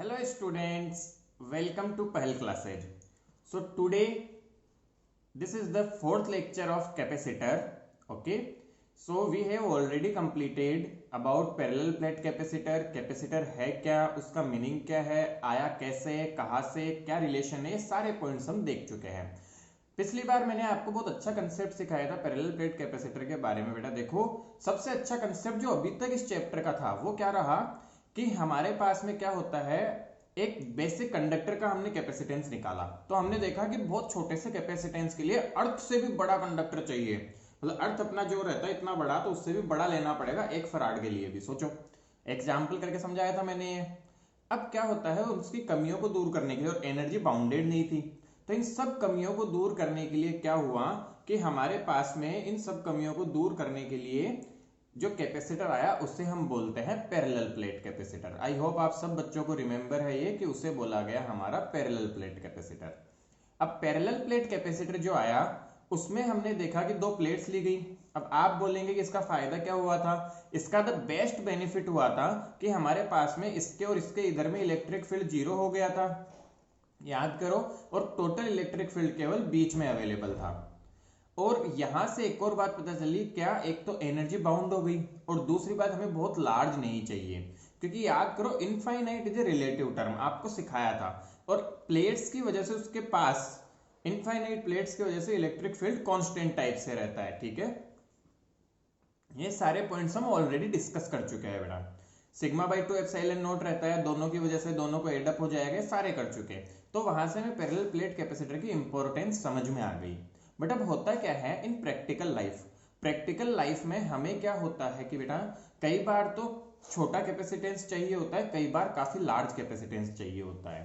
Hello students, welcome to Pahal classes. So today this is the fourth lecture of capacitor. Okay, so we have already completed about parallel plate capacitor. Capacitor है क्या, उसका meaning क्या है, आया कैसे, कहाँ से, क्या रिलेशन है, सारे पॉइंट्स हम देख चुके हैं। पिछली बार मैंने आपको बहुत अच्छा कंसेप्ट सिखाया था पैरेलल प्लेट कैपेसिटर के बारे में। बेटा देखो, सबसे अच्छा कंसेप्ट जो अभी तक इस चैप्टर का था वो क्या रहा कि हमारे पास में क्या होता है, एक बेसिक कंडक्टर का हमने कैपेसिटेंस निकाला तो हमने देखा कि बहुत छोटे से कैपेसिटेंस के लिए अर्थ से भी बड़ा कंडक्टर चाहिए। मतलब अर्थ अपना जो रहता है इतना बड़ा, तो उससे भी बड़ा लेना पड़ेगा 1 फराड के लिए भी। सोचो, एग्जाम्पल करके समझाया था मैंने ये। अब क्या होता है, उसकी कमियों को दूर करने के लिए, और एनर्जी बाउंडेड नहीं थी, तो इन सब कमियों को दूर करने के लिए क्या हुआ कि हमारे पास में इन सब कमियों को दूर करने के लिए जो कैपेसिटर आया उसे हम बोलते हैं parallel plate capacitor. I hope आप सब बच्चों को रिमेंबर है ये कि उसे बोला गया हमारा पैरेलल प्लेट कैपेसिटर। अब पैरेलल प्लेट कैपेसिटर जो आया उसमें हमने देखा कि दो प्लेट्स ली गई। अब आप बोलेंगे कि इसका फायदा क्या हुआ था, इसका द बेस्ट बेनिफिट हुआ था कि हमारे पास में इसके और इसके इधर में इलेक्ट्रिक फील्ड जीरो हो गया था, याद करो, और टोटल इलेक्ट्रिक फील्ड केवल बीच में अवेलेबल था। और यहां से एक और बात पता चली क्या, एक तो एनर्जी बाउंड हो गई और दूसरी बात हमें बहुत लार्ज नहीं चाहिए, क्योंकि याद करो infinite is a relative term आपको सिखाया था, और प्लेट्स की वजह से उसके पास, इनफाइनाइट प्लेट्स की वजह से इलेक्ट्रिक फील्ड कांस्टेंट टाइप से रहता है। ठीक है, ये सारे पॉइंट्स हम ऑलरेडी डिस्कस कर चुके हैं बेटा। सिग्मा बाई 2 एप्सिलॉन नॉट रहता है, दोनों की वजह से दोनों को एडअप हो जाएगा, सारे कर चुके। तो वहां से हमें पैरेलल प्लेट कैपेसिटर की इंपॉर्टेंस समझ में आ गई। बट अब होता क्या है इन प्रैक्टिकल लाइफ, प्रैक्टिकल लाइफ में हमें क्या होता है कि बेटा कई बार तो छोटा कैपेसिटेंस चाहिए होता है, कई बार काफी लार्ज कैपेसिटेंस चाहिए होता है।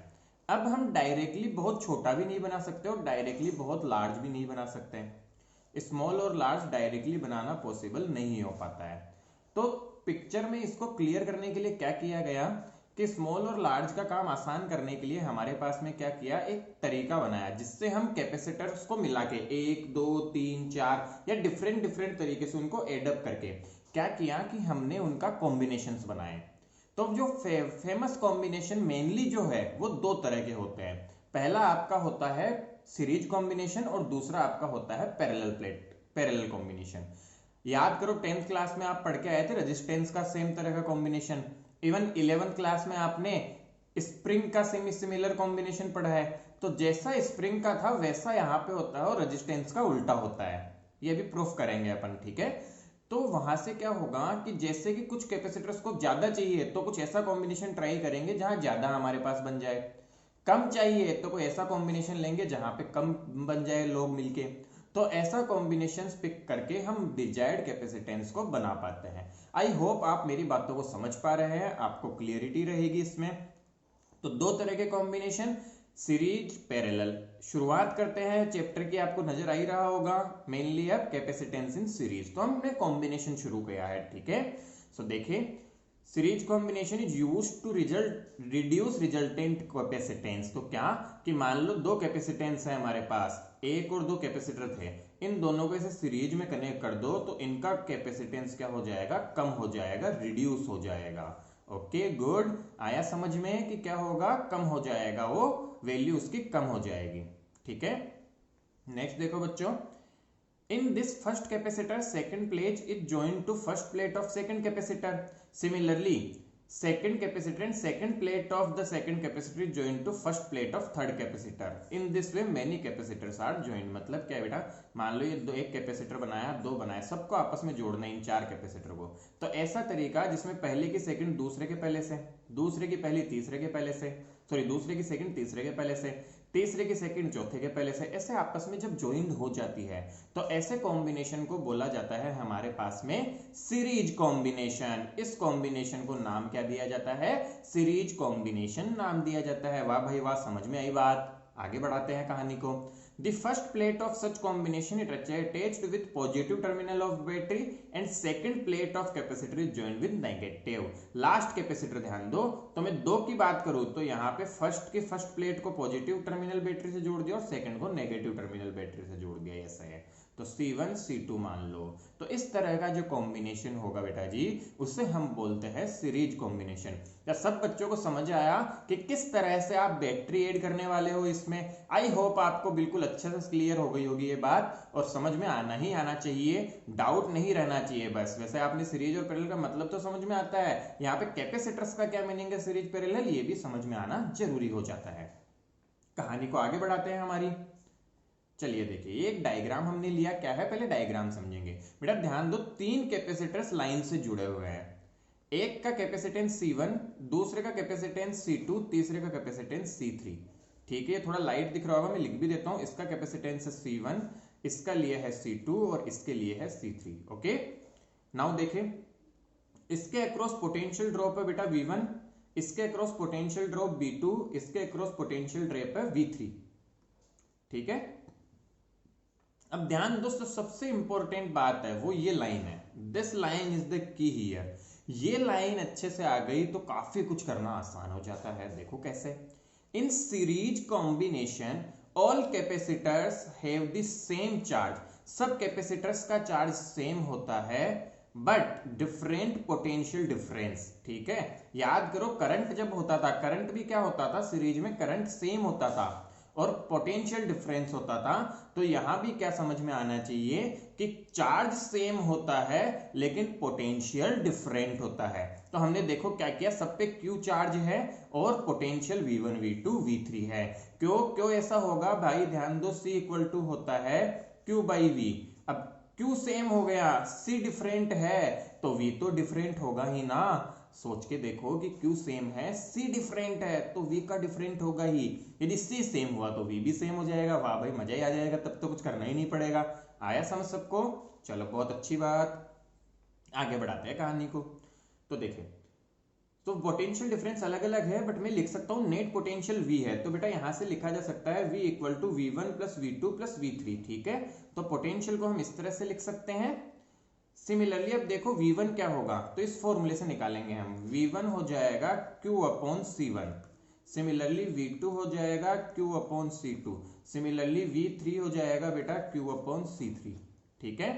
अब हम डायरेक्टली बहुत छोटा भी नहीं बना सकते और डायरेक्टली बहुत लार्ज भी नहीं बना सकते। स्मॉल और लार्ज डायरेक्टली बनाना पॉसिबल नहीं हो पाता है। तो पिक्चर में इसको क्लियर करने के लिए क्या किया गया कि स्मॉल और लार्ज का काम आसान करने के लिए हमारे पास में क्या किया, एक तरीका बनाया जिससे हम कैपेसिटर्स को मिला के 1 2 3 4 या डिफरेंट डिफरेंट तरीके से उनको एडअप करके क्या किया कि हमने उनका कॉम्बिनेशंस बनाए। तो जो फेमस कॉम्बिनेशन मेनली जो है वो दो तरह के होते हैं। पहला आपका होता है सीरीज कॉम्बिनेशन और दूसरा आपका होता है पैरेलल कॉम्बिनेशन। याद करो 10th क्लास में आप पढ़ के आए थे रेजिस्टेंस का सेम तरह का कॉम्बिनेशन। इवन 11th क्लास में आपने स्प्रिंग का सेमी सिमिलर कॉम्बिनेशन पढ़ा है। तो जैसा स्प्रिंग का था वैसा यहाँ पे होता है और रेजिस्टेंस का उल्टा होता है, ये भी प्रूफ करेंगे अपन। ठीक है, तो वहां से क्या होगा कि जैसे कि कुछ कैपेसिटर्स को ज्यादा चाहिए तो कुछ ऐसा कॉम्बिनेशन ट्राई करेंगे जहां ज्यादा हमारे पास बन जाए, कम चाहिए तो कोई ऐसा कॉम्बिनेशन लेंगे जहां पे कम बन जाए लोग मिलके। तो ऐसा कॉम्बिनेशन पिक करके हम डिजायर्ड कैपेसिटेंस को बना पाते हैं। आई होप आप मेरी बातों को समझ पा रहे हैं, आपको क्लियरिटी रहेगी इसमें। तो दो तरह के कॉम्बिनेशन, सीरीज पैरेलल। शुरुआत करते हैं चैप्टर की, आपको नजर आ ही रहा होगा मेनली अब कैपेसिटेंस इन सीरीज। तो हमने कॉम्बिनेशन शुरू किया है। ठीक है, सो देखिए series combination is used to reduce resultant capacitance. तो क्या कि मान लो दो कैपेसिटेंस है हमारे पास, एक और दो कैपेसिटर थे, इन दोनों को इसे सीरीज में कनेक्ट कर दो तो इनका कैपेसिटेंस क्या हो जाएगा, कम हो जाएगा, रिड्यूस हो जाएगा। ओके गुड, आया समझ में कि क्या होगा, कम हो जाएगा, वो वैल्यू उसकी कम हो जाएगी। ठीक है, नेक्स्ट देखो बच्चों, in this first capacitor second plate is joined to first plate of second capacitor. Similarly second capacitor and second plate of the second capacitor is joined to first plate of third capacitor. In this way many capacitors are joined. मतलब क्या बेटा, मान लो ये दो, एक capacitor बनाया, दो बनाया, सबको आपस में जोड़ना है इन चार कैपेसिटर को। तो ऐसा तरीका जिसमें पहले की सेकंड दूसरे के पहले से, दूसरे की पहली तीसरे के पहले से, सॉरी दूसरे की सेकंड तीसरे के पहले से, तीसरे की सेकंड चौथे के पहले से, ऐसे आपस में जब ज्वाइंट हो जाती है तो ऐसे कॉम्बिनेशन को बोला जाता है हमारे पास में सीरीज कॉम्बिनेशन। इस कॉम्बिनेशन को नाम क्या दिया जाता है, सीरीज कॉम्बिनेशन नाम दिया जाता है। वाह भाई वाह, समझ में आई बात। आगे बढ़ाते हैं कहानी को। The first plate of such combination is attached with positive terminal of battery and second plate of capacitor is joined with negative. Last capacitor ध्यान दो, तो मैं दो की बात करूं तो यहाँ पे फर्स्ट की फर्स्ट प्लेट को पॉजिटिव टर्मिनल बैटरी से जोड़ दिया और सेकंड को नेगेटिव टर्मिनल बैटरी से जोड़ दिया, ऐसा है। तो C1 C2 मान लो। तो इस तरह का जो कॉम्बिनेशन होगा बेटा जी, उसे हम बोलते हैं सीरीज कॉम्बिनेशन। क्या सब बच्चों को समझ आया कि किस तरह से आप बैटरी ऐड करने वाले हो इसमें? आई होप आपको बिल्कुल अच्छे से क्लियर हो गई होगी ये बात, और समझ में आना ही आना चाहिए, डाउट नहीं रहना चाहिए बस। वैसे आपने सीरीज और पैरेलल का मतलब तो समझ में आता है, यहाँ पे कैपेसिटर्स का क्या मीनिंग है, सीरीज पैरेलल, ये भी समझ में आना जरूरी हो जाता है। कहानी को आगे बढ़ाते हैं हमारी। चलिए देखिए, एक डायग्राम हमने लिया, क्या है पहले डायग्राम समझेंगे। बेटा ध्यान दो, 3 कैपेसिटर्स लाइन से जुड़े हुए हैं। एक का कैपेसिटेंस C1, दूसरे का कैपेसिटेंस C2, तीसरे का कैपेसिटेंस C3। ठीक है, थोड़ा लाइट दिख रहा होगा, मैं लिख भी देता हूं। इसका कैपेसिटेंस है C1, इसका लिए है C2 और इसके लिए है C3। ओके, नाउ देखें, इसके अक्रॉस पोटेंशियल ड्रॉप है बेटा V1, इसके अक्रॉस पोटेंशियल ड्रॉप V2, इसके अक्रॉस पोटेंशियल ड्रॉप है V3। ठीक है, अब ध्यान दोस्तों, सबसे इंपॉर्टेंट बात है वो ये लाइन है, this line is the key here. ये लाइन अच्छे से आ गई तो काफी कुछ करना आसान हो जाता है। देखो कैसे, in series combination all capacitors have the same charge. सब कैपेसिटर्स का चार्ज सेम होता है, बट डिफरेंट पोटेंशियल डिफरेंस। ठीक है, याद करो करंट जब होता था, करंट भी क्या होता था सीरीज में, करंट सेम होता था और पोटेंशियल डिफरेंस होता था। तो यहां भी क्या समझ में आना चाहिए कि चार्ज सेम होता है लेकिन पोटेंशियल डिफरेंट होता है। तो हमने देखो क्या किया, सब पे Q चार्ज है और पोटेंशियल V1 V2 V3 है। क्यों क्यों ऐसा होगा भाई, ध्यान दो, C इक्वल टू होता है Q बाई V। अब Q सेम हो गया, C डिफरेंट है तो V तो डिफरेंट होगा ही ना। सोच के देखो कि Q सेम है, C डिफरेंट है तो V का डिफरेंट होगा ही। यदि C सेम हुआ तो V भी सेम हो जाएगा। वाह भाई, मजा ही आ जाएगा, तब तो कुछ करना ही नहीं पड़ेगा। आया समझ सबको? चलो बहुत अच्छी बात, आगे बढ़ाते हैं कहानी को। तो देखिए, तो पोटेंशियल डिफरेंस अलग अलग है, बट मैं लिख सकता हूं नेट पोटेंशियल V है, तो बेटा यहां से लिखा जा सकता है V equal to V1 plus V2 plus V3। ठीक है, तो पोटेंशियल को हम इस तरह से लिख सकते हैं। सिमिलरली अब देखो V1 क्या होगा, तो इस फॉर्मूले से निकालेंगे हम। V1 हो जाएगा Q upon C1, similarly V2 हो जाएगा Q upon C2, similarly V3 हो जाएगा बेटा Q अपॉन C3। ठीक है,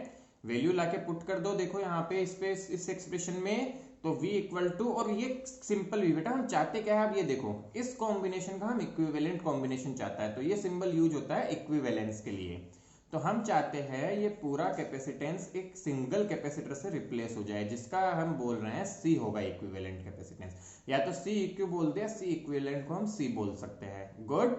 वैल्यू लाके पुट कर दो। देखो यहाँ पे इस एक्सप्रेशन में, तो V इक्वल टू, और ये सिंपल V बेटा हम चाहते क्या है, अब ये देखो, इस कॉम्बिनेशन का हम इक्विवेलेंट कॉम्बिनेशन चाहता है, तो ये सिंबल यूज होता है इक्विवेलेंस के लिए। तो हम चाहते हैं ये पूरा कैपेसिटेंस एक सिंगल कैपेसिटर से रिप्लेस हो जाए, जिसका हम बोल रहे हैं C होगा इक्विवेलेंट कैपेसिटेंस, या तो C इक्व बोल दे, C इक्विवेलेंट को हम C बोल सकते हैं। गुड,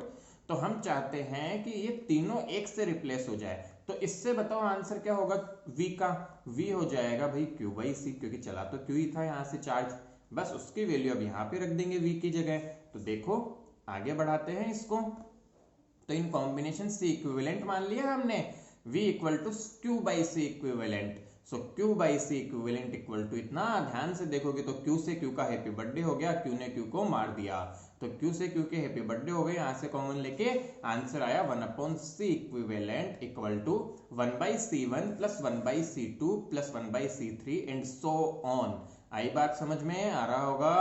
तो हम चाहते हैं कि ये तीनों एक से रिप्लेस हो जाए। तो इससे बताओ आंसर क्या होगा V का? V हो जाएगा भाई Q बाई C, क्योंकि चला तो Q ही था यहाँ से चार्ज, बस उसकी वैल्यू अब यहाँ पे रख देंगे V की जगह। तो देखो आगे बढ़ाते हैं इसको, तो इन कॉम्बिनेशन C इक्विवेलेंट मान लिया हमने, V equal to Q by C equivalent. So Q by C equivalent equal to इतना, ध्यान से देखोगे तो Q से Q का हैप्पी बर्थडे हो गया, Q ने Q को मार दिया, तो Q से Q के हैप्पी बर्थडे हो गए, यहां से कॉमन लेके आंसर आया 1 upon C equivalent equal to 1 by C1 plus 1 by C2 plus 1 by C3 and so on. आई बात समझ में आ रहा होगा?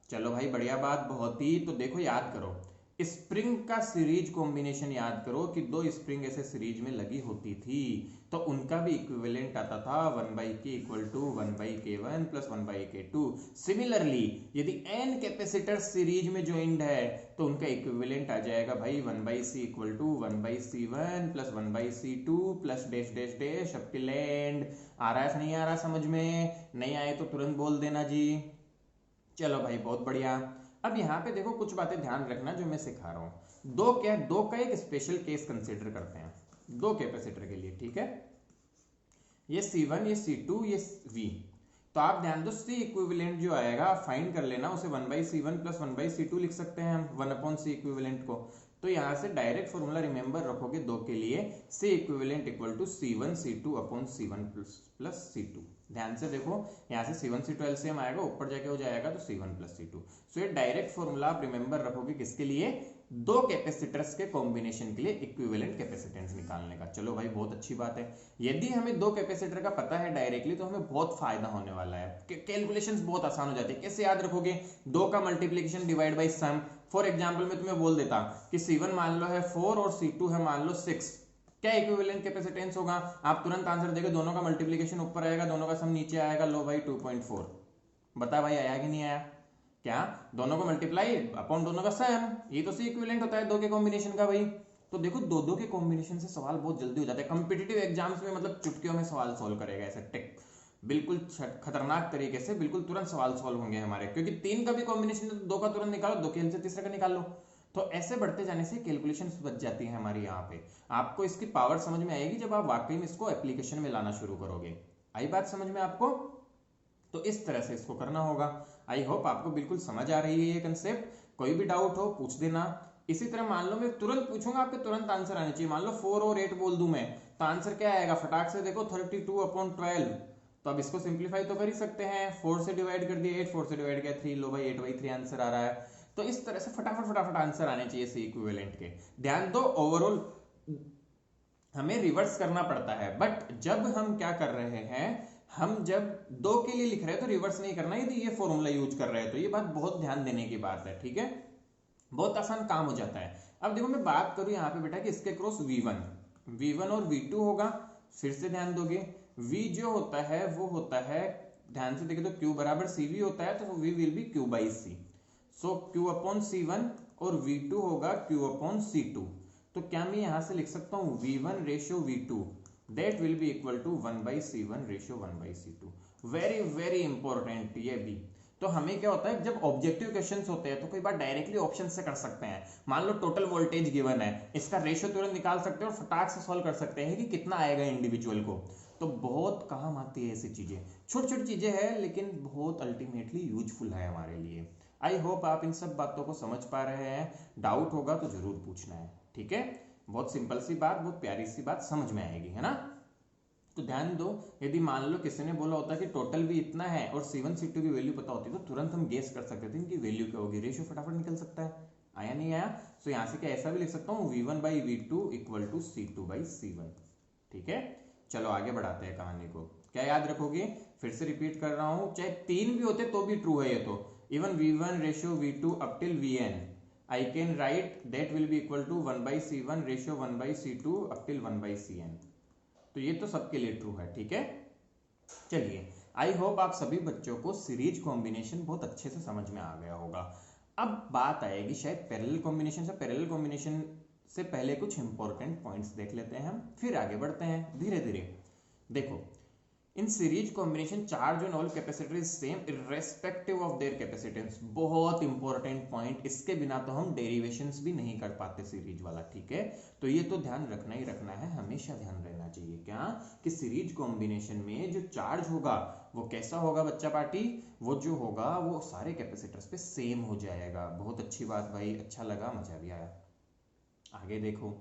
चलो भाई बढ़िया बात, बहुत ही। तो देखो याद करो, स्प्रिंग का सीरीज कॉम्बिनेशन याद करो कि दो स्प्रिंग ऐसे सीरीज में लगी होती थी, तो उनका भी इक्विवेलेंट आता था 1 by K equal to 1 by K1 plus 1 by K2। Similarly यदि n कैपेसिटर सीरीज में ज्वाइंड है तो उनका इक्विवेलेंट आ जाएगा भाई 1 by C equal to 1 by C1 plus 1 by C2 plus dash dash dash up till end. आ रहा है नहीं आ रहा समझ में? नहीं आए तो तुरंत बोल देना जी। चलो भाई बहुत बढ़िया। अब यहाँ पे देखो कुछ बातें ध्यान रखना जो मैं सिखा रहा हूं। दो का एक स्पेशल केस कंसीडर करते हैं, दो कैपेसिटर के लिए। ठीक है, ये C1 ये C2 ये V। तो आप ध्यान दो, C इक्विवेलेंट जो आएगा फाइंड कर लेना, उसे 1 by C1 plus 1 by C2 लिख सकते हैं हम, 1 अपॉन C इक्विवेलेंट को। तो यहां से डायरेक्ट फॉर्मूला रिमेंबर रखोगे दो के लिए, C equivalent equal to C1 C2 upon C1 plus C2। ध्यान से देखो, यहाँ से C1 C2 एलसीएम आएगा, ऊपर जाके हो जाएगा तो C1 प्लस C2। सो ये डायरेक्ट फॉर्मूला आप रिमेंबर रखोगे किसके लिए? दो कैपेसिटर्स के कॉम्बिनेशन के लिए इक्विवेलेंट कैपेसिटेंस निकालने का। चलो भाई बहुत अच्छी बात है। यदि हमें दो कैपेसिटर का पता है डायरेक्टली तो हमें बहुत फायदा होने वाला है, कैलकुलेशंस बहुत आसान हो जाती है। कैसे याद रखोगे? दो का multiplication divide by sum. For example मैं तुम्हें बोल देता कि C1 मान लो है 4 और C2 है मान लो 6, क्या इक्विवेलेंट कैपेसिटेंस होगा? आप तुरंत आंसर देंगे, दोनों का मल्टीप्लीकेशन ऊपर आएगा, दोनों का सम नीचे आएगा। लो भाई 2.4। बता भाई आया कि नहीं आया? क्या दोनों को मल्टीप्लाई अपॉन दोनों का सम, ये तो सी इक्विवेलेंट होता है दो के कॉम्बिनेशन का भाई। तो देखो दो दो के कॉम्बिनेशन से सवाल बहुत जल्दी हो जाता है कॉम्पिटिटिव एग्जाम्स में, मतलब चुटकियों में सवाल सोल्व करेगा ऐसे टेक, बिल्कुल खतरनाक तरीके से, बिल्कुल तुरंत सवाल सोल्व होंगे हमारे, क्योंकि तीन का भी कॉम्बिनेशन है तो दो का तुरंत निकालो, दो के से तीसरे का निकाल लो। तो ऐसे बढ़ते जाने से कैलकुलेशंस बच जाती है हमारी यहाँ पे। आपको इसकी पावर समझ में आएगी जब आप वाकई में इसको एप्लीकेशन में लाना शुरू करोगे। आई बात समझ में आपको? तो इस तरह से इसको करना होगा। आई होप आपको बिल्कुल समझ आ रही है ये कंसेप्ट। कोई भी डाउट हो पूछ देना। इसी तरह मान लो मैं तुरंत पूछूंगा, आपके तुरंत आंसर आने चाहिए। मान लो 4 और 8 बोल दूं मैं, तो आंसर क्या आएगा? फटाक से देखो 32/12। तो अब इसको सिंप्लीफाई तो कर ही सकते हैं। 4 से डिवाइड कर दिया 8, 4 से डिवाइड किया 3, लो भाई 8/3 आंसर आ रहा है। तो इस तरह से फटाफट फटाफट आंसर आने चाहिए सी इक्विवेलेंट के। ध्यान दो, ओवरऑल हमें रिवर्स करना पड़ता है, बट जब हम क्या कर रहे हैं, हम जब दो के लिए लिख रहे हैं तो रिवर्स नहीं करना, यदि ये फॉर्मूला यूज कर रहे हैं तो। ये बात बहुत ध्यान देने की बात है, ठीक है? बहुत आसान काम हो जाता है। अब देखो मैं बात करूं यहाँ पे बेटा कि इसके क्रॉस V1 और V2 होगा। फिर से ध्यान दोगे, V जो होता है वो होता है, ध्यान से देखे तो Q बराबर CV होता है, तो V will be Q/C। So Q/C1 और V2 होगा Q/C2। तो क्या मैं यहां से लिख सकता हूं V1 ratio V2 that will be equal to 1/C1 ratio 1/C2। Very very important ये भी। तो हमें क्या होता है जब ऑब्जेक्टिव क्वेश्चंस होते हैं तो कई बार डायरेक्टली ऑप्शन से कर सकते हैं। मान लो टोटल वोल्टेज गिवन है, इसका रेशियो तुरंत निकाल सकते हैं और फटाक से सॉल्व कर सकते हैं कि कितना आएगा इंडिविजुअल को। तो बहुत काम आती है ऐसी चीजें, छोटी छोटी चीजें हैं लेकिन बहुत अल्टीमेटली यूजफुल है हमारे लिए। आई होप आप इन सब बातों को समझ पा रहे हैं। डाउट होगा तो जरूर पूछना है, ठीक है? बहुत सिंपल सी बात, बहुत प्यारी सी बात, समझ में आएगी, है ना? तो ध्यान दो, यदि मान लो किसी ने बोला होता कि टोटल भी इतना है और C1 C2 की वैल्यू पता होती तो तुरंत हम गेस कर सकते थे इनकी वैल्यू क्या होगी, रेशियो फटाफट निकल सकता है। आया नहीं आया? तो यहां से क्या ऐसा भी लिख सकता हूँ V1/V2 इक्वल टू C2/C1। ठीक है, चलो आगे बढ़ाते हैं कहानी को। क्या याद रखोगे? फिर से रिपीट कर रहा हूं, चाहे 3 भी होते तो भी ट्रू है ये तो। Even V1 ratio V2 up till Vn I can write that will be equal to 1/C1 ratio 1/C2 up till 1/Cn। तो ये तो सबके लिए ट्रू है, ठीक है? चलिए, आई होप आप सभी बच्चों को सीरीज कॉम्बिनेशन बहुत अच्छे से समझ में आ गया होगा। अब बात आएगी शायद पैरेलल कॉम्बिनेशन से। पैरेलल कॉम्बिनेशन से पहले कुछ इंपॉर्टेंट पॉइंट्स देख लेते हैं हम, फिर आगे बढ़ते हैं धीरे धीरे। देखो, in series combination charge on all capacitor is same irrespective of their capacitance. बहुत इंपॉर्टेंट पॉइंट, इसके बिना तो हम डेरिवेशंस भी नहीं कर पाते सीरीज वाला, ठीक है? तो ये तो ध्यान रखना ही रखना है, हमेशा ध्यान रहना चाहिए। क्या कि सीरीज कॉम्बिनेशन में जो चार्ज होगा वो कैसा होगा बच्चा पार्टी? वो जो होगा वो सारे कैपेसिटर्स पे सेम हो जाएगा। बहुत अच्छी बात भाई, अच्छा लगा, मजा भी आया। आगे देखो,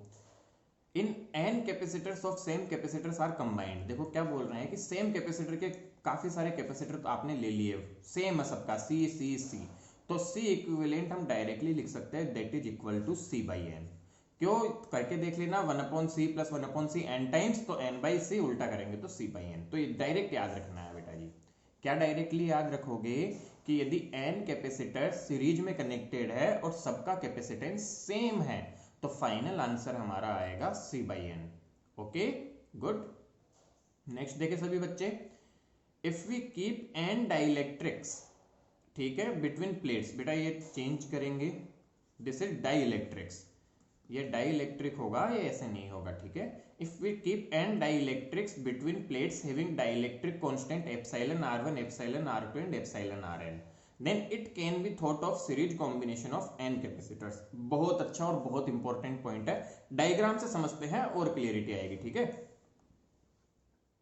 इन n capacitors of same capacitors are combined. देखो क्या बोल रहे हैं कि सेम कैपेसिटर के काफी सारे कैपेसिटर तो आपने ले लिए, सेम है सबका, C। तो C इक्विवेलेंट हम डायरेक्टली लिख सकते हैं that is equal to C/n। क्यों? करके देख लेना, 1/C plus 1/C n times, तो n/C उल्टा करेंगे तो C/n। तो ये डायरेक्ट याद रखना है बेटा जी। क्या डायरेक्टली याद रखोगे कि यदि n कैपेसिटर सीरीज में कनेक्टेड है और सबका कैपेसिटेंस सेम है तो फाइनल आंसर हमारा आएगा C/n। Okay, good. नेक्स्ट देखे सभी बच्चे, if we keep n dielectrics, ठीक है, बिटवीन प्लेट्स, बेटा ये चेंज करेंगे, दिस इज डाइलेक्ट्रिक्स, ये डाइलेक्ट्रिक होगा, ये ऐसे नहीं होगा, ठीक है? If we keep n dielectrics between plates having dielectric constant εr1 εr2 and εrn, then it can be thought of series combination of n capacitors। बहुत अच्छा और बहुत इंपॉर्टेंट पॉइंट है, डायग्राम से समझते हैं और क्लियरिटी आएगी, ठीक है?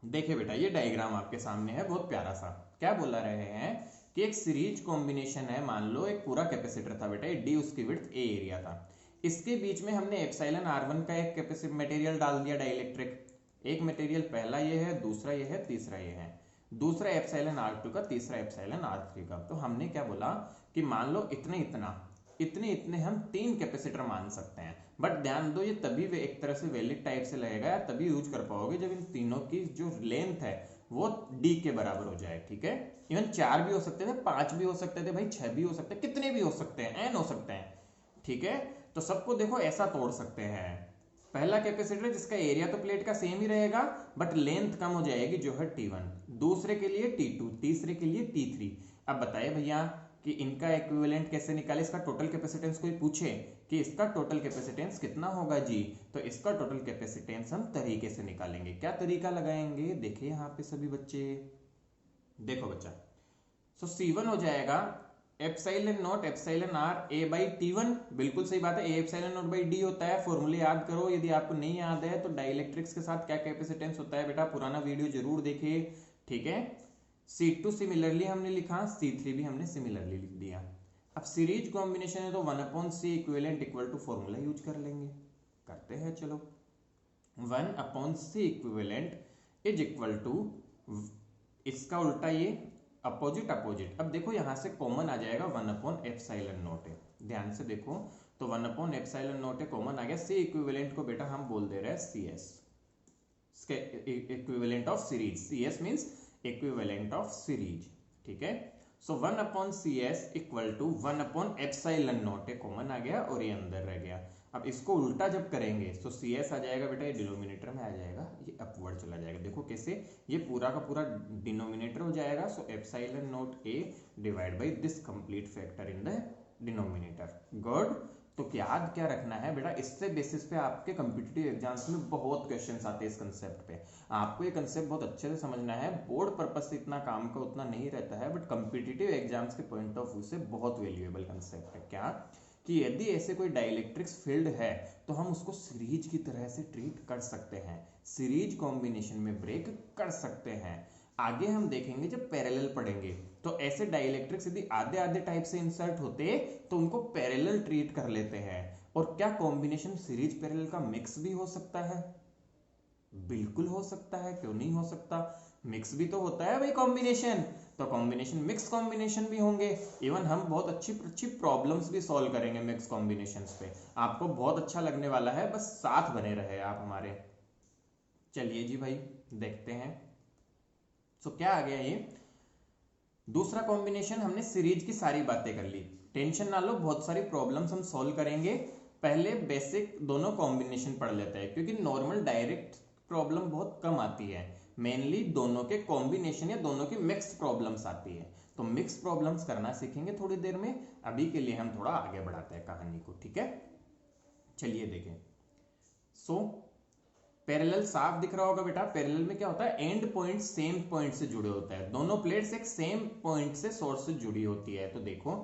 देखिए बेटा, ये डायग्राम आपके सामने है, बहुत प्यारा सा। क्या बोला रहे हैं कि एक सीरीज कॉम्बिनेशन है, मान लो एक पूरा कैपेसिटर था बेटा, d उसकी विड्थ a एरिया था, इसके बीच में हमने εr1 का एक कैपेसिटर मटेरियल डाल दिया डाइलेक्ट्रिक। एक मटेरियल पहला ये है, दूसरा ये है, तीसरा ये है, दूसरा εr2 का, तीसरा εr3 का। तो हमने क्या बोला कि मान लो इतने इतने हम 3 कैपेसिटर मान सकते हैं। बट ध्यान दो, ये तभी वे एक तरह से वैलिड टाइप से लगेगा या तभी यूज कर पाओगे जब इन तीनों की जो लेंथ है वो d के बराबर हो जाए, ठीक है? इवन 4 भी हो सकते थे, 5 भी हो सकते थे भाई, 6 भी हो सकते हैं, कितने भी हो सकते हैं, n हो सकते हैं, ठीक है? तो सबको देखो ऐसा तोड़ सकते हैं। पहला कैपेसिटर जिसका एरिया तो प्लेट का सेम ही रहेगा बट लेंथ कम हो जाएगी जो है T1, दूसरे के लिए T2, तीसरे के लिए T3। अब बताइए भैया कि इनका इक्विवेलेंट कैसे निकाले, इसका टोटल कैपेसिटेंस कोई पूछे कि इसका टोटल कैपेसिटेंस कितना होगा जी, तो इसका टोटल कैपेसिटेंस हम तरीके से निकालेंगे। क्या तरीका लगाएंगे, देखिए यहाँ पे सभी बच्चे, देखो बच्चा, सो C1 हो जाएगा epsilon naught epsilon r A by T1, बिल्कुल सही बात है, A epsilon naught by d होता है। फॉर्मूले याद करो, यदि आपको नहीं याद है तो डाइलेक्ट्रिक्स के साथ क्या कैपेसिटेंस होता है बेटा, पुराना वीडियो जरूर देखिए, ठीक है। C2 सिमिलरली हमने लिखा, C3 भी हमने सिमिलरली लिख दिया। अब सीरीज कॉम्बिनेशन है तो 1/c equivalent equal to formula use कर लेंगे, करते हैं चलो। 1/c equivalent is equal to, इसका उल्टा ये अपोजिट अपोजिट। अब देखो यहां से कॉमन आ जाएगा 1/ε0 है, ध्यान से देखो, तो 1/ε0 है कॉमन आ गया। सी इक्विवेलेंट को बेटा हम बोल दे रहे हैं CS, equivalent of series, CS means equivalent of series, ठीक है। सो 1/CS इक्वल टू 1/ε0 है कॉमन आ गया और ये अंदर रह गया। अब इसको उल्टा जब करेंगे तो CS आ जाएगा बेटा, ये डिनोमिनेटर में आ जाएगा, ये अपवर्ड चला जाएगा। देखो कैसे, ये पूरा का पूरा डिनोमिनेटर हो जाएगा। सो ε0a divide by this complete factor in the denominator. Good. तो याद क्या रखना है बेटा, इससे बेसिस पे आपके कॉम्पिटिटिव एग्जाम्स में बहुत क्वेश्चंस आते हैं इस कंसेप्ट पे। आपको ये कंसेप्ट बहुत अच्छे से समझना है, बोर्ड पर्पस से इतना काम का उतना नहीं रहता है बट कॉम्पिटिटिव एग्जाम्स के पॉइंट ऑफ व्यू से बहुत वैल्यूएबल कंसेप्ट है। क्या कि यदि ऐसे कोई डाइलेक्ट्रिक्स फील्ड है तो हम उसको सीरीज की तरह से ट्रीट कर सकते हैं, सीरीज कॉम्बिनेशन में ब्रेक कर सकते हैं। आगे हम देखेंगे जब पैरेलल पढ़ेंगे तो ऐसे डाइलेक्ट्रिक्स यदि आधे आधे टाइप से इंसर्ट होते तो उनको पैरेलल ट्रीट कर लेते हैं। और क्या कॉम्बिनेशन सीरीज पैरेलल का मिक्स भी हो सकता है? बिल्कुल हो सकता है, क्यों नहीं हो सकता, मिक्स भी तो होता है भाई कॉम्बिनेशन। तो कॉम्बिनेशन मिक्स कॉम्बिनेशन भी होंगे। इवन हम बहुत अच्छी अच्छी प्रॉब्लम्स भी सॉल्व करेंगे मिक्स कॉम्बिनेशंस पे, आपको बहुत अच्छा लगने वाला है, बस साथ बने रहे आप हमारे। चलिए जी भाई देखते हैं। सो क्या आ गया, ये दूसरा कॉम्बिनेशन, हमने सीरीज की सारी बातें कर ली, टेंशन ना लो, बहुत सारी प्रॉब्लम्स हम सॉल्व करेंगे। पहले बेसिक दोनों कॉम्बिनेशन पढ़ लेते हैं क्योंकि नॉर्मल डायरेक्ट प्रॉब्लम बहुत कम आती है, मेनली दोनों के कॉम्बिनेशन या दोनों की मिक्स्ड प्रॉब्लम्स आती है। तो मिक्स प्रॉब्लम्स करना सीखेंगे थोड़ी देर में, अभी के लिए हम थोड़ा आगे बढ़ाते हैं कहानी को, ठीक है। चलिए देखें। सो पैरेलल साफ दिख रहा होगा बेटा, पैरेलल में क्या होता है, एंड पॉइंट सेम पॉइंट से जुड़े होता है, दोनों प्लेट्स एक सेम पॉइंट से सोर्स से जुड़ी होती है। तो देखो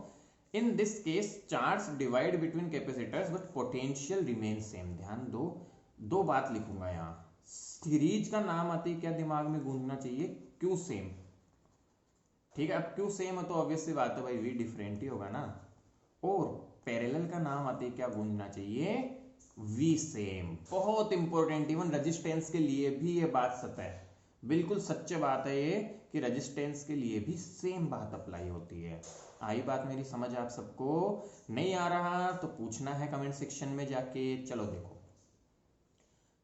in this case charge divide between capacitors but potential remain same. ध्यान दो, दो बात लिखूंगा यहाँ, सीरीज का नाम आते ही क्या दिमाग में गूंजना चाहिए, क्यू सेम, ठीक है। अब क्यू सेम है तो ऑब्वियस सी बात है भाई, वी डिफरेंट ही होगा ना। और पैरेलल का नाम आते ही क्या गूंजना चाहिए, वी सेम। बहुत इंपॉर्टेंट, इवन रेजिस्टेंस के लिए भी ये बात सच है, बिल्कुल सच्चे बात है ये कि रेजिस्टेंस के लिए भी सेम बात अप्लाई होती है। आई बात मेरी समझ आप सबको? नहीं आ रहा तो पूछना है कमेंट सेक्शन में जाके। चलो देखो,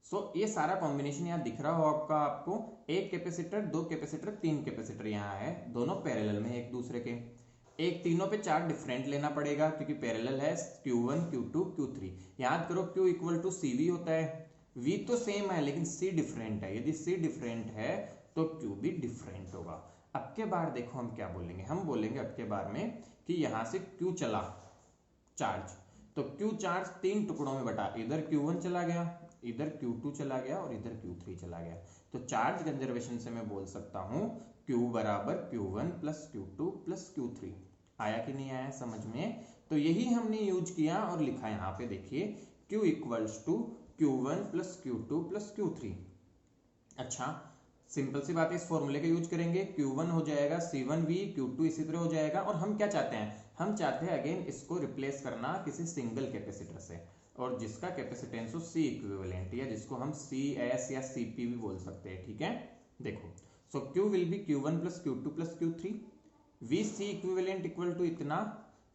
सो ये सारा कॉम्बिनेशन यहाँ दिख रहा हो आपको, एक कैपेसिटर, दो कैपेसिटर, तीन कैपेसिटर यहाँ है, दोनों पैरेलल में एक दूसरे के। एक तीनों पे चार्ज डिफरेंट लेना पड़ेगा क्योंकि पैरेलल है, Q1 Q2 Q3। याद करो Q इक्वल टू CV होता है, V तो सेम है लेकिन C डिफरेंट है, यदि C डिफरेंट है तो Q भी डिफरेंट होगा। अब के बार देखो हम क्या बोलेंगे, हम बोलेंगे अब के बार में कि यहां से Q चला चार्ज, तो Q चार्ज तीन टुकड़ों में बटा, इधर Q1 चला गया, इधर Q2 चला गया और इधर Q3 चला गया। तो चार्ज कंजर्वेशन से मैं बोल सकता हूं Q बराबर Q1 plus Q2 plus Q3। आया कि नहीं आया समझ में? तो यही हमने यूज किया और लिखा यहाँ पे देखिए, Q equals to Q1 plus Q2 plus Q3। अच्छा सिंपल सी बात है, इस फॉर्मूले का यूज करेंगे, Q1 हो जाएगा C1V, Q2 इसी तरह हो जाएगा। और हम क्या चाहते हैं, हम चाहते हैं अगेन इसको रिप्लेस करना किसी सिंगल कैपेसिटर से, और जिसका कैपेसिटेंस हो C इक्विवेलेंट, या जिसको हम CS या CP भी बोल सकते हैं, ठीक है। देखो so Q will be Q1 plus Q2 plus Q3, V C equivalent equal to इतना,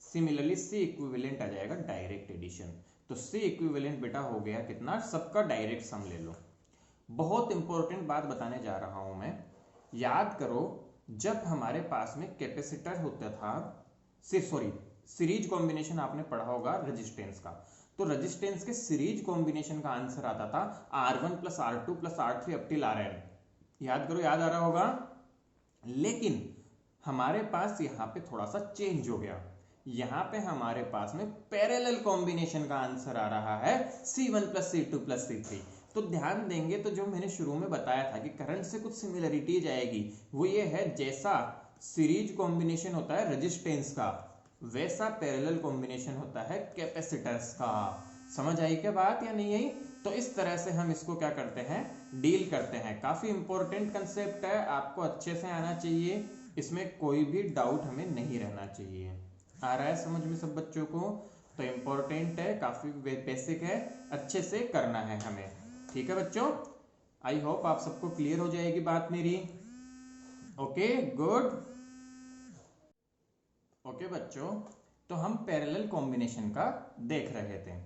सिमिलरली C इक्विवेलेंट आ जाएगा डायरेक्ट एडिशन। तो C इक्विवेलेंट बेटा हो गया कितना, सबका डायरेक्ट सम ले लो। बहुत इंपॉर्टेंट बात बताने जा रहा हूं मैं, याद करो जब हमारे पास में कैपेसिटर होता था, सॉरी सीरीज कॉम्बिनेशन आपने पढ़ा होगा रेजिस्टेंस का, तो रेजिस्टेंस के सीरीज कॉम्बिनेशन का आंसर आता था R1 plus R2 plus R3 up till Rn। याद करो, याद आ रहा होगा। लेकिन हमारे पास यहाँ पे थोड़ा सा चेंज हो गया, यहाँ पे हमारे पास में पैरेलल कॉम्बिनेशन का आंसर आ रहा है C1 plus C2 plus C3। तो ध्यान देंगे तो जो मैंने शुरू में बताया था कि करंट से कुछ सिमिलरिटीज आएगी, वो ये है जैसा सीरीज कॉम्बिनेशन होता है रेजिस्टेंस का, वैसा पैरेलल कॉम्बिनेशन होता है कैपेसिटर्स का। समझ आई क्या बात या नहीं आई? तो इस तरह से हम इसको क्या करते हैं, डील करते हैं। काफी इंपॉर्टेंट कंसेप्ट है, आपको अच्छे से आना चाहिए, इसमें कोई भी डाउट हमें नहीं रहना चाहिए। आ रहा है समझ में सब बच्चों को? तो इंपॉर्टेंट है, काफी बेसिक है, अच्छे से करना है हमें। ठीक है बच्चों, आई होप आप सबको क्लियर हो जाएगी बात मेरी। Okay good. ओके बच्चों, तो हम पैरेलल कॉम्बिनेशन का देख रहे थे।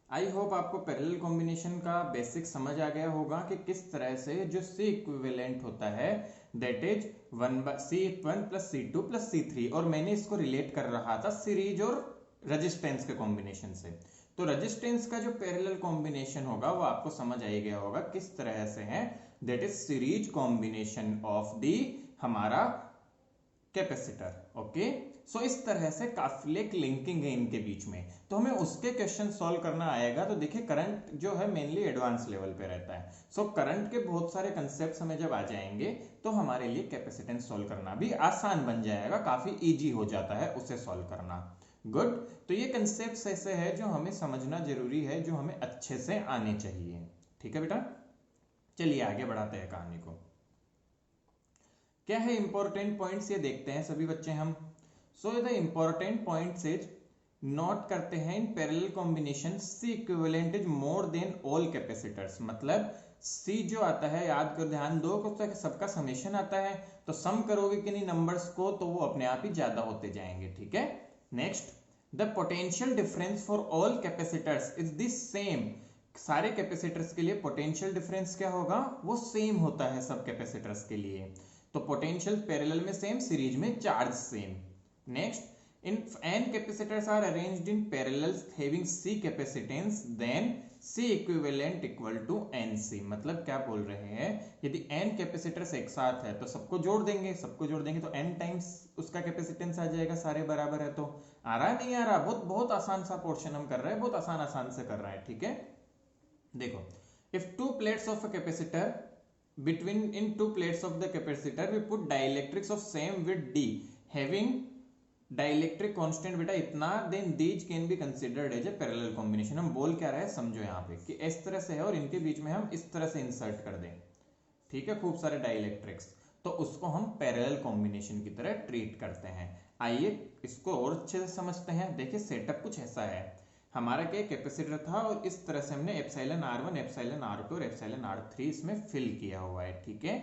आई होप आपको पैरेलल कॉम्बिनेशन का बेसिक समझ आ गया होगा कि किस तरह से जो सी इक्विवेलेंट होता है that is C1 plus C2 plus C3, और मैंने इसको रिलेट कर रहा था सीरीज और रेजिस्टेंस के कॉम्बिनेशन से। तो रेजिस्टेंस का जो पैरेलल कॉम्बिनेशन होगा वो आपको समझ आ गया होगा किस तरह से है, that is series combination of the हमारा कैपेसिटर। ओके, सो इस तरह से काफी एक लिंकिंग है इनके बीच में, तो हमें उसके क्वेश्चन सॉल्व करना आएगा। तो देखिए करंट जो है मेनली एडवांस लेवल पे रहता है, सो करंट के बहुत सारे कंसेप्ट हमें जब आ जाएंगे तो हमारे लिए कैपेसिटेंस सॉल्व करना भी आसान बन जाएगा, काफी इजी हो जाता है उसे सॉल्व करना। गुड, तो ये कंसेप्ट ऐसे है जो हमें समझना जरूरी है, जो हमें अच्छे से आने चाहिए। ठीक है बेटा, चलिए आगे बढ़ाते हैं कहानी को। क्या है इंपॉर्टेंट पॉइंट्स, ये देखते हैं सभी बच्चे हम। So the important points is note करते हैं in parallel combination C equivalent is more than all capacitors. मतलब C जो आता है, याद कर ध्यान दो कि सबका समेशन आता है, तो सम करोगे कि नहीं नंबर्स को तो वो अपने आप ही ज्यादा होते जाएंगे। ठीक है, next the potential difference for all capacitors is the same. सारे कैपेसिटर्स के लिए पोटेंशियल डिफरेंस क्या होगा, वो सेम होता है सब कैपेसिटर्स के लिए। तो पोटेंशियल पैरेलल में सेम, सीरीज में charge same. Next, in n capacitors are arranged in parallels having C capacitance, then C equivalent equal to NC। मतलब क्या बोल रहे हैं, यदि n कैपेसिटर्स एक साथ है तो सबको जोड़ देंगे, तो n टाइम्स उसका कैपेसिटेंस आ जाएगा, सारे बराबर है। तो आ रहा है नहीं आ रहा? बहुत बहुत आसान सा पोर्शन हम कर रहे हैं, बहुत आसान से कर रहे हैं। ठीक है, देखो, if two plates of a capacitor between in two plates of the capacitor we put dielectrics of same width d having dielectric constant बेटा इतना, then these can be considered as a parallel combination। हम बोल क्या रहे हैं समझो यहाँ पे कि इस तरह से है और इनके बीच में हम इस तरह से इंसर्ट कर दें, ठीक है, खूब सारे डाइलेक्ट्रिक्स, तो उसको हम पैरेलल कॉम्बिनेशन की तरह ट्रीट करते हैं। आइए इसको और अच्छे से समझते हैं। देखिए सेटअप कुछ ऐसा है, हमारा क्या कैपेसिटर था और इस तरह से हमने एप्सिलॉन R1 एप्सिलॉन R2 और एप्सिलॉन R3 इसमें फिल किया हुआ है। ठीक है,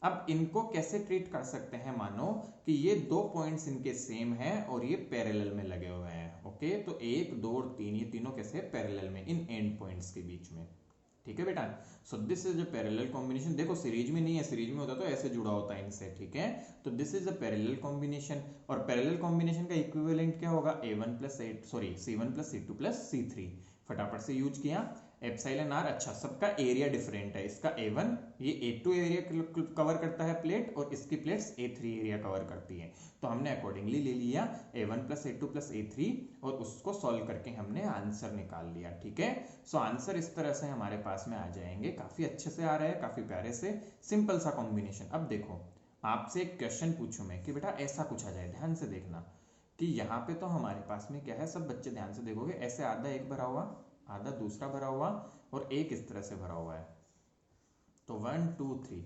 अब इनको कैसे ट्रीट कर सकते हैं, मानो कि ये दो पॉइंट्स इनके सेम हैं और ये पैरेलल में लगे हुए हैं। ओके, तो 1 2 और 3 ये तीनों कैसे पैरेलल में इन एंड पॉइंट्स के बीच में। ठीक है बेटा, so this is a parallel combination. देखो सीरीज में नहीं है, सीरीज में होता तो ऐसे जुड़ा होता है इनसे। ठीक है, तो this is a parallel combination, और पैरेलल कॉम्बिनेशन का इक्विवेलेंट क्या होगा, A1 plus C1 plus C2 plus C3। फटाफट से यूज किया एप्सिलॉन R। अच्छा, सबका एरिया डिफरेंट है, इसका A1 ये A2 एरिया कवर करता है प्लेट, और इसकी प्लेट्स A3 एरिया कवर करती है। तो हमने अकॉर्डिंगली ले लिया A1 plus A2 plus A3 और उसको सॉल्व करके हमने आंसर निकाल लिया। ठीक है, सो आंसर इस तरह से हमारे पास में आ जाएंगे, काफी अच्छे से आ रहा है, काफी प्यारे से, सिंपल सा कॉम्बिनेशन। अब देखो आपसे एक क्वेश्चन पूछूं मैं कि बेटा ऐसा कुछ आ जाए, ध्यान से देखना कि यहाँ पे तो हमारे पास में क्या है, सब बच्चे ध्यान से देखोगे, ऐसे आधा एक भरा हुआ, आधा दूसरा भरा हुआ और एक इस तरह से भरा हुआ है। तो 1 2 3,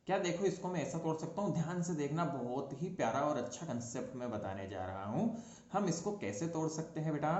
क्या देखो इसको मैं ऐसा तोड़ सकता हूँ, ध्यान से देखना, बहुत ही प्यारा और अच्छा कंसेप्ट मैं बताने जा रहा हूँ। हम इसको कैसे तोड़ सकते हैं बेटा,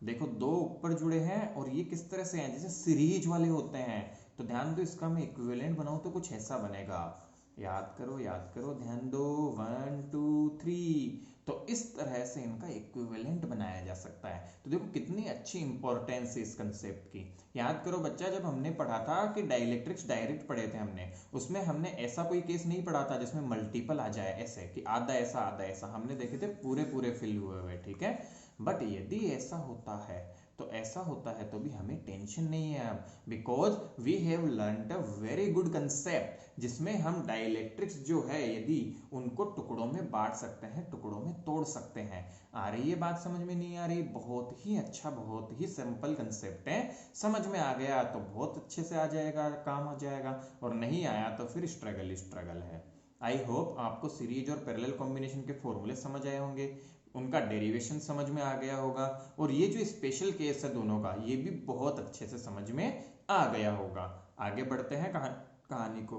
देखो दो ऊपर जुड़े हैं और ये किस तरह से हैं, जैसे सीरीज वाले होते हैं। तो ध्यान दो, इसका मैं इक्विवेलेंट बनाऊं तो कुछ ऐसा बनेगा, याद करो, ध्यान दो, 1 2 3। तो इस तरह से इनका इक्विवेलेंट बनाया जा सकता है। तो देखो कितनी अच्छी इंपॉर्टेंस है इस कंसेप्ट की। याद करो बच्चा, जब हमने पढ़ा था कि डाइलेक्ट्रिक्स डायरेक्ट पढ़े थे हमने, उसमें हमने ऐसा कोई केस नहीं पढ़ा था जिसमें मल्टीपल आ जाए, ऐसे कि आधा ऐसा आधा ऐसा, हमने देखे थे पूरे पूरे फिल हुए हुए। ठीक है, बट यदि ऐसा होता है तो भी हमें टेंशन नहीं है अब, because we have learned a very good concept जिसमें हम डाइलेक्ट्रिक्स जो है यदि उनको टुकड़ों में बांट सकते हैं, टुकड़ों में तोड़ सकते हैं। आ रही है बात समझ में? नहीं आ रही? बहुत ही अच्छा, बहुत ही सिंपल कंसेप्ट है। समझ में आ गया तो बहुत अच्छे से आ जाएगा, काम हो जाएगा, और नहीं आया तो फिर स्ट्रगल है। आई होप आपको सीरीज और पैरेलल कॉम्बिनेशन के फॉर्मूले समझ आए होंगे, उनका डेरिवेशन समझ में आ गया होगा, और ये जो स्पेशल केस है दोनों का, ये भी बहुत अच्छे से समझ में आ गया होगा। आगे बढ़ते हैं कहानी को,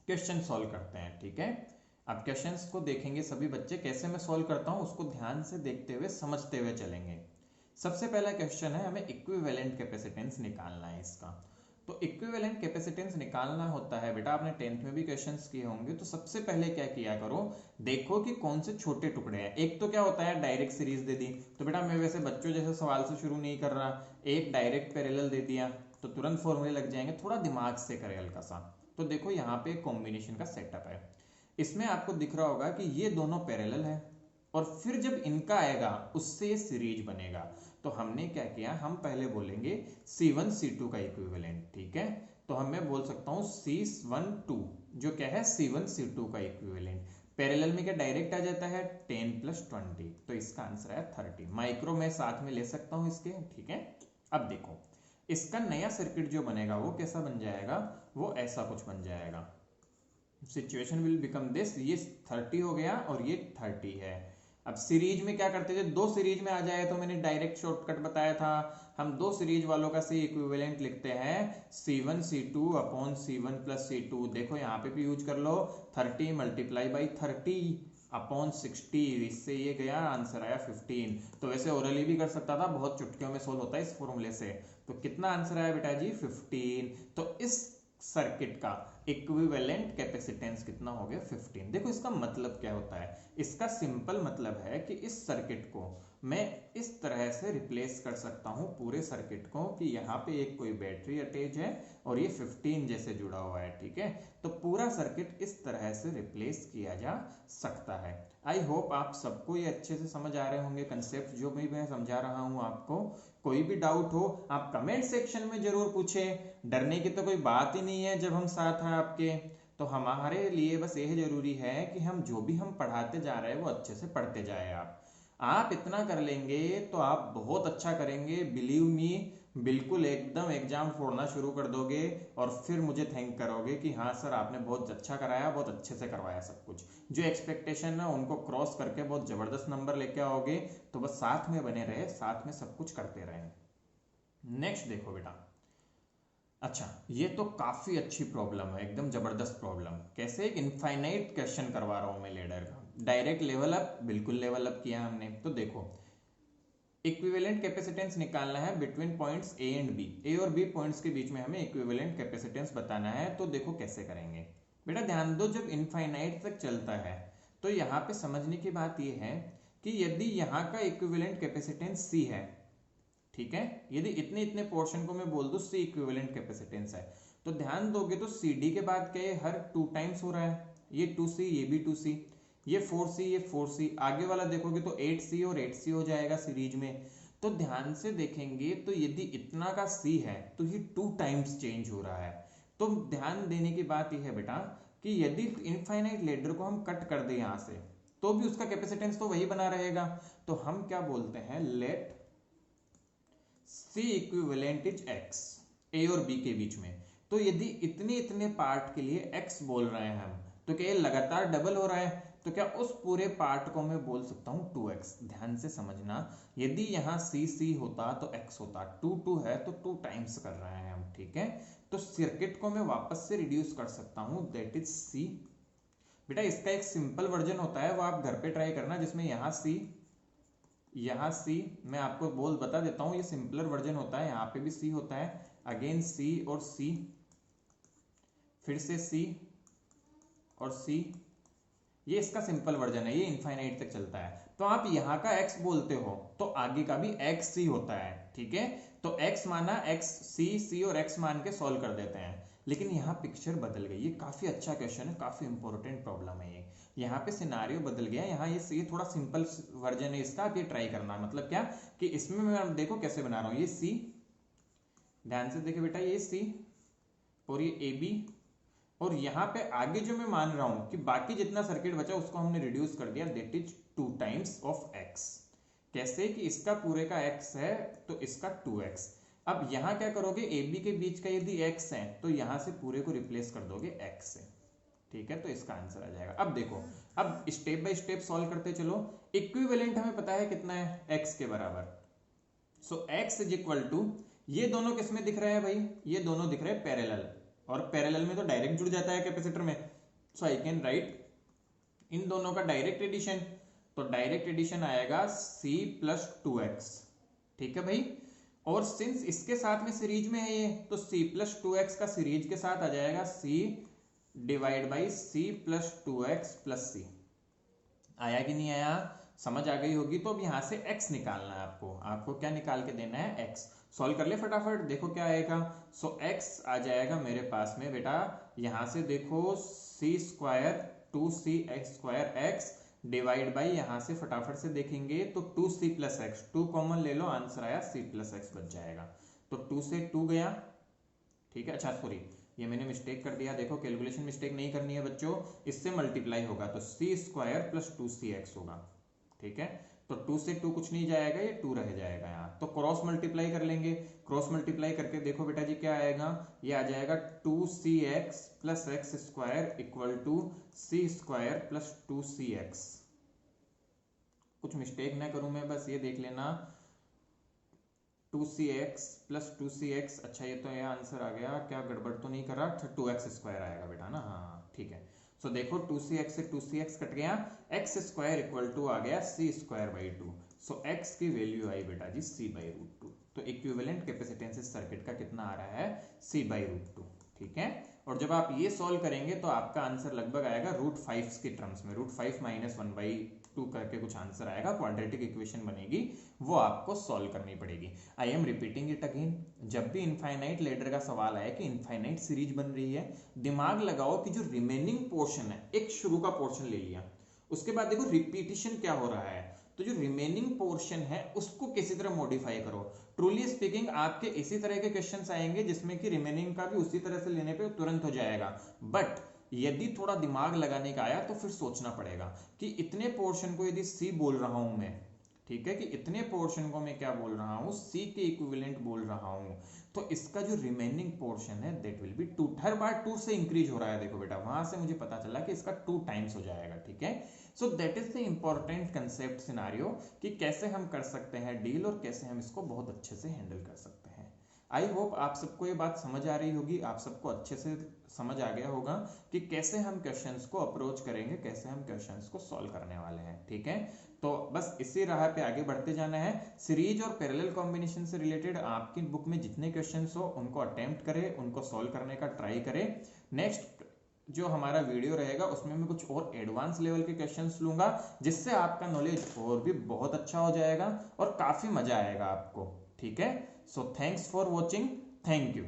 क्वेश्चन सॉल्व करते हैं। ठीक है, अब क्वेश्चंस को देखेंगे सभी बच्चे, कैसे मैं सॉल्व करता हूं उसको ध्यान से देखते हुए समझते हुए चलेंगे। सबसे पहला क्वेश्चन है, हमें इक्विवेलेंट कैपेसिटेंस निकालना है इसका। तो इक्विवेलेंट कैपेसिटेंस निकालना होता है बेटा, आपने 10th में भी क्वेश्चंस किए होंगे, तो सबसे पहले क्या किया करो, देखो कि कौन से छोटे टुकड़े हैं। एक तो क्या होता है, डायरेक्ट सीरीज दे दी, तो बेटा मैं वैसे बच्चों जैसे सवाल से शुरू नहीं कर रहा, एक डायरेक्ट पैरेलल दे दिया तो तुरंत फॉर्मूले लग जाएंगे, थोड़ा दिमाग से करे हल्का सा। तो देखो यहाँ पे कॉम्बिनेशन का सेटअप है, इसमें आपको दिख रहा होगा कि ये दोनों पैरेलल है, और फिर जब इनका आएगा उससे ये सीरीज बनेगा। तो हमने क्या किया, हम पहले बोलेंगे C1 C2 का इक्विवेलेंट। ठीक है, तो मैं बोल सकता हूं C12 जो क्या है, C1 C2 का इक्विवेलेंट। पैरेलल में क्या डायरेक्ट आ जाता है, 10 + 20, तो इसका आंसर है 30। माइक्रो में साथ में ले सकता हूं इसके। ठीक है, अब देखो इसका नया सर्किट जो बनेगा वो कैसा बन जाएगा, वो ऐसा कुछ बन जाएगा। सिचुएशन विल बिकम दिस, ये 30 हो गया और ये 30 है। अब सीरीज में क्या करते थे, दो सीरीज में आ जाए तो मैंने डायरेक्ट शॉर्टकट बताया था, हम दो सीरीज वालों का सी इक्विवेलेंट लिखते हैं C1 C2 upon C1 + C2। देखो यहाँ पे भी यूज कर लो, 30 × 30 अपॉन 60, इससे ये गया, आंसर आया 15। तो वैसे ओरली भी कर सकता था, बहुत चुटकियों में सोल्व होता है इस फॉर्मूले से। तो कितना आंसर आया बेटा जी, 15। तो इस सर्किट का इक्विवेलेंट कैपेसिटेंस कितना हो गया, 15। देखो इसका मतलब क्या होता है, इसका सिंपल मतलब है कि इस सर्किट को मैं इस तरह से रिप्लेस कर सकता हूं पूरे सर्किट को, कि यहाँ पे एक कोई बैटरी अटैच है और ये 15 जैसे जुड़ा हुआ है। ठीक है, तो पूरा सर्किट इस तरह से रिप्लेस किया जा सकता है। आई होप आप सबको ये अच्छे से समझ आ रहे होंगे कंसेप्ट जो भी मैं समझा रहा हूं आपको। कोई भी डाउट हो आप कमेंट सेक्शन में जरूर पूछें, डरने की तो कोई बात ही नहीं है जब हम साथ हैं आपके। तो हमारे लिए बस यह जरूरी है कि हम जो भी हम पढ़ाते जा रहे हैं वो अच्छे से पढ़ते जाए। आप इतना कर लेंगे तो आप बहुत अच्छा करेंगे, बिलीव मी। बिल्कुल एकदम एग्जाम फोड़ना शुरू कर दोगे और फिर मुझे थैंक करोगे कि हाँ सर आपने बहुत अच्छा कराया, बहुत अच्छे से करवाया, सब कुछ जो एक्सपेक्टेशन है उनको क्रॉस करके बहुत जबरदस्त नंबर लेके आओगे। तो बस साथ में बने रहे, साथ में सब कुछ करते रहे। नेक्स्ट देखो बेटा, अच्छा ये तो काफी अच्छी प्रॉब्लम है, एकदम जबरदस्त प्रॉब्लम। कैसे, एक इनफाइनाइट क्वेश्चन करवा रहा हूं मैं लेडर का, डायरेक्ट लेवल अप, बिल्कुल लेवल अप किया हमने। तो देखो इक्विवेलेंट कैपेसिटेंस निकालना है between points A and B, A और बी पॉइंट्स के बीच में हमें इक्विवेलेंट कैपेसिटेंस बताना है। तो देखो कैसे करेंगे बेटा, ध्यान दो, जब इनफाइनाइट तक चलता है तो यहाँ पे समझने की बात यह है कि यदि यहाँ का इक्विवेलेंट कैपेसिटेंस C है, ठीक है, यदि इतने इतने पोर्शन को मैं बोल दूं C इक्विवेलेंट कैपेसिटेंस है, तो ध्यान दोगे तो CD के बाद क्या ये हर 2 टाइम्स हो रहा है, ये 2C ये भी 2C, ये 4C ये 4C, आगे वाला देखोगे तो 8C और 8C हो जाएगा सीरीज में। तो ध्यान से देखेंगे तो यदि इतना का C है तो ये 2 टाइम्स चेंज हो रहा है। तो ध्यान देने की बात यह है बेटा कि यदि इनफाइनाइट लेडर को हम कट कर दें यहां से तो भी उसका कैपेसिटेंस तो वही बना रहेगा। तो हम क्या बोलते हैं, let C equivalent is X, A और B के बीच में। तो यदि इतने इतने पार्ट के लिए X बोल रहे हैं हम, तो क्या ये लगातार डबल हो रहा है, तो क्या उस पूरे पार्ट को मैं बोल सकता हूं 2x। ध्यान से समझना, यदि यहाँ C होता तो X होता, 2 है तो 2 टाइम्स कर रहे हैं हम। ठीक है, तो सर्किट को मैं वापस से रिड्यूस कर सकता हूं, दैट इज C। बेटा इसका एक सिंपल वर्जन होता है, वो आप घर पे ट्राई करना, जिसमें यहाँ C, मैं आपको बता देता हूं, ये सिंपलर वर्जन होता है, यहाँ पे भी C होता है, अगेन C और C, फिर से C और C, ये इसका सिंपल वर्जन है, ये इनफाइनाइट तक चलता है। तो आप यहाँ का x बोलते हो तो आगे का भी x ही होता है। ठीक है, तो x माना x, C और x मान के सॉल्व कर देते हैं। लेकिन यहाँ पिक्चर बदल गई, ये काफी अच्छा क्वेश्चन है, काफी इंपॉर्टेंट प्रॉब्लम है ये। यहाँ पे सिनारियो बदल गया, यहाँ ये थोड़ा सिंपल वर्जन है इसका, आप ये ट्राई करना। मतलब क्या कि इसमें मैं देखो कैसे बना रहा हूँ, ये सी, ध्यान से देखो बेटा, ये सी और ये ए बी, और यहाँ पे आगे जो मैं मान रहा हूं कि बाकी जितना सर्किट बचा उसको हमने रिड्यूस कर दिया, that is 2 times of x। कैसे कि इसका पूरे का x है तो इसका 2x। अब यहाँ क्या करोगे, ए बी के बीच का यदि x है तो यहाँ से पूरे को रिप्लेस कर दोगे x से, ठीक है, तो इसका आंसर आ जाएगा। अब देखो, अब स्टेप बाय स्टेप सॉल्व करते चलो। इक्विवेलेंट हमें पता है कितना है, x के बराबर। सो x इज इक्वल टू, ये दोनों किसमें दिख रहे हैं भाई, ये दोनों दिख रहे हैं पैरेलल, और पैरेलल में तो डायरेक्ट जुड़ जाता है कैपेसिटर में। सो आई कैन राइट इन दोनों का डायरेक्ट एडिशन, तो डायरेक्ट एडिशन आएगा c प्लस 2x, ठीक है भाई। और सिंस इसके साथ में सीरीज में है ये, तो c प्लस 2x का सीरीज के साथ आ जाएगा c divide by c plus 2x plus c। आया कि नहीं आया, समझ आ गई होगी। तो अब यहां से x निकालना है आपको, आपको क्या निकाल के देना है, x। सॉल्व कर ले फटाफट, देखो क्या आएगा। सो x आ जाएगा मेरे पास में बेटा, यहां से देखो c square 2c square x divide by, यहां से फटाफट से देखेंगे तो 2c प्लस एक्स, 2 कॉमन ले लो, आंसर आया c प्लस एक्स बच जाएगा। तो 2 से 2 गया, ठीक है। अच्छा सॉरी, ये मैंने मिस्टेक कर दिया, देखो कैलकुलेशन मिस्टेक नहीं करनी है बच्चों, इससे मल्टीप्लाई होगा तो c स्क्वायर प्लस 2cx होगा, ठीक है। तो 2 से 2 कुछ नहीं जाएगा, ये 2 रह जाएगा यहाँ, तो क्रॉस मल्टीप्लाई कर लेंगे। क्रॉस मल्टीप्लाई करके देखो बेटा जी क्या आएगा, ये आ जाएगा 2cx plus x square equal to c square plus 2cx। कुछ मिस्टेक ना करूं मैं, बस ये देख लेना, 2cx प्लस 2cx। अच्छा ये तो ये आंसर आ गया, क्या गड़बड़ तो नहीं कर रहा, 2x स्क्वायर आएगा बेटा ना, हाँ ठीक है। सो देखो 2cx से 2cx कट गया, x स्क्वायर इक्वल टू आ गया c square by 2। So x की वैल्यू आई बेटा जी c बाई रूट 2। तो इक्विवेलेंट कैपेसिटेंस सर्किट का कितना आ रहा है, c बाई रूट 2, ठीक है। और जब आप ये सॉल्व करेंगे तो आपका आंसर लगभग आएगा √5 के टर्म्स में, √5 माइनस 1/2 करके कुछ आंसर आएगा, क्वाड्रेटिक इक्वेशन बनेगी, वो आपको सॉल्व करनी पड़ेगी। I am repeating it again, जब भी इनफाइनाइट लेडर का सवाल आए कि इनफाइनाइट सीरीज बन रही है, दिमाग लगाओ कि जो रिमेनिंग पोर्शन है, एक शुरू का पोर्शन ले लिया, उसके बाद देखो रिपीटिशन क्या हो रहा है, तो जो रिमेनिंग पोर्शन है उसको किसी तरह मॉडिफाई करो। ट्रूली स्पीकिंग आपके इसी तरह के क्वेश्चंस आएंगे जिसमें कि रिमेनिंग का भी उसी तरह से लेने पे तुरंत हो जाएगा, बट यदि थोड़ा दिमाग लगाने का आया तो फिर सोचना पड़ेगा कि इतने पोर्शन को यदि सी बोल रहा हूं मैं, ठीक है, कि इतने पोर्शन को मैं क्या बोल रहा हूं, सी के इक्विवेलेंट बोल रहा हूं, तो इसका जो रिमेनिंग पोर्शन है दैट विल बी 2, हर बार 2 से इंक्रीज हो रहा है। देखो बेटा वहां से मुझे पता चला कि इसका 2 टाइम्स हो जाएगा, ठीक है। So that is the important concept scenario कि कैसे हम कर सकते हैं डील और कैसे हम इसको बहुत अच्छे से हैंडल कर सकते हैं। आई होप आप सबको ये बात समझ आ रही होगी, आप सबको अच्छे से समझ आ गया होगा कि कैसे हम क्वेश्चंस को अप्रोच करेंगे, कैसे हम क्वेश्चंस को सॉल्व करने वाले हैं, ठीक है। तो बस इसी राह पे आगे बढ़ते जाना है। सीरीज और पैरेलल कॉम्बिनेशन से रिलेटेड आपकी बुक में जितने क्वेश्चंस हो उनको अटेम्प्ट करें, उनको सॉल्व करने का ट्राई करें। नेक्स्ट जो हमारा वीडियो रहेगा उसमें मैं कुछ और एडवांस लेवल के क्वेश्चंस लूंगा, जिससे आपका नॉलेज और भी बहुत अच्छा हो जाएगा और काफी मजा आएगा आपको, ठीक है। So thanks for watching, thank you.